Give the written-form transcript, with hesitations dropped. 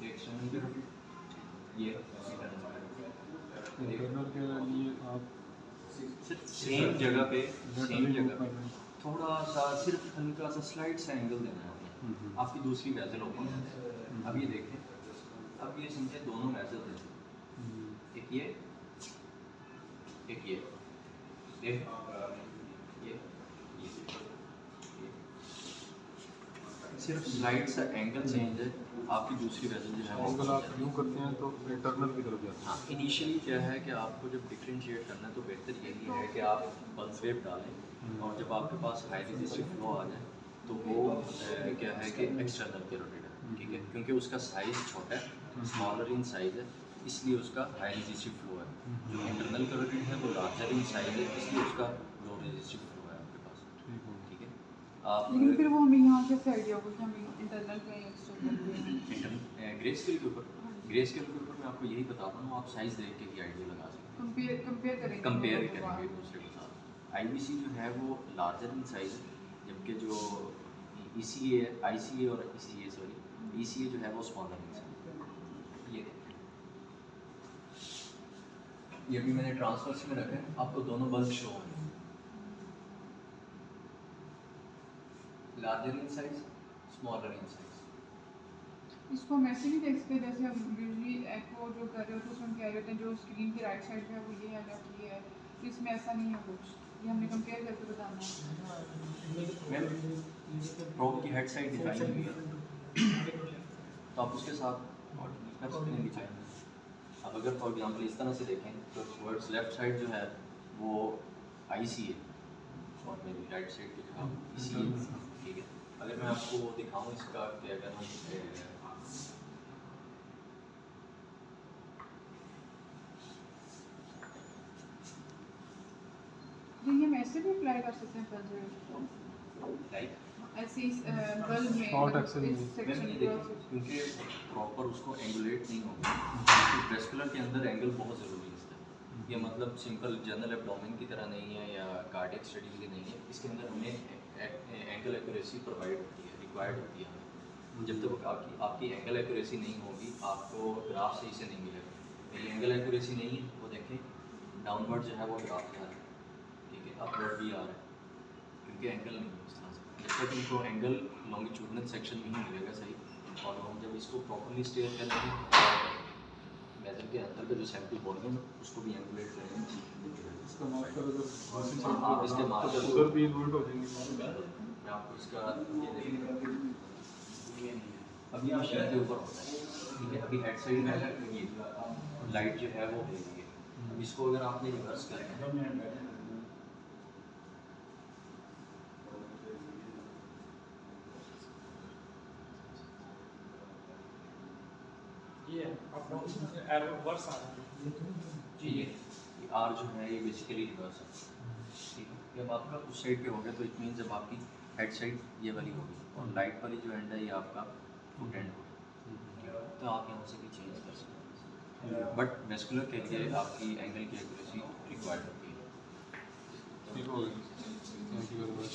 External carotid, ये internal के लिए आप सेम जगह पे थोड़ा सा सिर्फ हल्का सा स्लाइड सा एंगल देना है आपकी दूसरी वेसल ओपन है। अब ये देखें, अब ये समझे दोनों वेसल थे, एक ये देख ये सिर्फ स्लाइड सा एंगल चेंज है, आपकी दूसरी वेसल जो है एंगल आप यूँ करते हैं तो इंटरनल की तरफ जाते हैं। हाँ, इनिशियली क्या है कि आपको जब डिफरेंशिएट करना है तो बेहतर यही है कि आप पल्स वेव डालें और जब आपके पास हाई रेजिस्टिव फ्लो आ जाए तो वो क्या है कि एक्सटर्नल कैरोटिड है, ठीक है, क्योंकि उसका साइज़ छोटा है, स्मॉलर इन साइज़ है, इसलिए उसका हाई रेजिस्टिव फ्लो है। जो इंटरनल कैरोटिड है वो लार्जर इन साइज़ है, इसलिए उसका लो रेजिस्टिव फ्लो है आपके पास, ठीक है। आप लेकिन फिर वो हमें यहाँ कैसे आइडिया होगा कि हमें इंटरनल पे एक्सटर्नल ग्रे स्केल के ऊपर, ग्रे स्केल के ऊपर मैं आपको यही बताता हूँ, आप साइज़ देख के ही आइडिया लगा सकते हैं, कंपेयर करेंगे एक दूसरे के साथ। आईबीसी जो है वो लार्जर इन साइज है, जबकि जो ईसीए है, आईसीए और ईसीए सॉरी ईसीए जो है वो स्मॉलर इन साइज। ये भी मैंने ट्रांसफर्स में रखे हैं, आपको दोनों बल्ब शो होंगे, larger in size, smaller in size. इसको हम ऐसे नहीं देख सकते जैसे हम यूजुअली एको जो कर रहे होते हैं उसमें कह रहे होते हैं जो स्क्रीन की राइट साइड पे है वो ये है लेफ्ट ये है, इसमें ऐसा नहीं है कुछ, ये हमने कंपेयर करके बताना है। प्रोब की हेड साइड डिफाइन हुई है तो आप उसके साथ कर सकते हैं डिफाइन। अब अगर फॉर एग्जांपल इस तरह से देखें तो टुवर्ड्स लेफ्ट साइड जो है वो आईसी है और मेरी राइट साइड की जो ईसी है, ठीक है। अगर मैं आपको वो दिखाऊं इसका कि अगर हम ये हम ऐसे भी अप्लाई कर सकते हैं पल्स लाइक ऐसे इस बल्ब में Short मतलब axis इस में। सेक्शन क्योंकि प्रॉपर उसको एंगुलेट नहीं होगा, क्योंकि वेस्कुलर के अंदर एंगल बहुत ज़रूरी है इसका। ये मतलब सिंपल जनरल एब्डोमेन की तरह नहीं है या कार्डियक स्टडी के लिए नहीं है, इसके अंदर हमें एंगल एक्यूरेसी प्रोवाइड होती है, रिक्वायर्ड होती है हमें। जब तक आपकी एंगल एक्यूरेसी नहीं होगी आपको ग्राफ सही से नहीं मिलेगा। मेरी एंगल एक्यूरेसी नहीं है, वो देखें डाउनवर्ड जो है वो ग्राफ जा रहा है, ठीक है, अपवर्ड भी आ रहा है, क्योंकि एंगल नहीं है इस तरह से। जब तक इनको एंगल लॉन्गिट्यूडनल सेक्शन नहीं मिलेगा सही, और हम जब इसको प्रॉपर्ली स्टेयर करेंगे वेसल के अंदर का जो सैंपल वॉल्यूम उसको भी एंगुलेट करेंगे, इसका मार्कर अगर आप इसके मार्कर उधर भी इन्वर्ट हो जाएंगे। मैं आपको इसका ये देखेंगे, अभी मशीन के ऊपर होता है, ठीक है, अभी हेड साइड में है ये लाइट जो है वो दे रही है। अब इसको अगर आपने रिवर्स करना है ये एरो वर्स आ रहा है जी, ये आर जो है ये बेसिकली रिवर्स है, ठीक है। जब आपका उस साइड पे हो गया तो इट मीन जब आपकी हेड साइड ये वाली होगी और लाइट वाली जो एंड है ये आपका फुट एंड होगा, तो आप यहाँ से भी चेंज कर सकते हैं, बट वेस्कुलर के लिए आपकी एंगल की एक्यूरेसी रिक्वायर्ड होती है। ठीक हो गया। Thank you very much.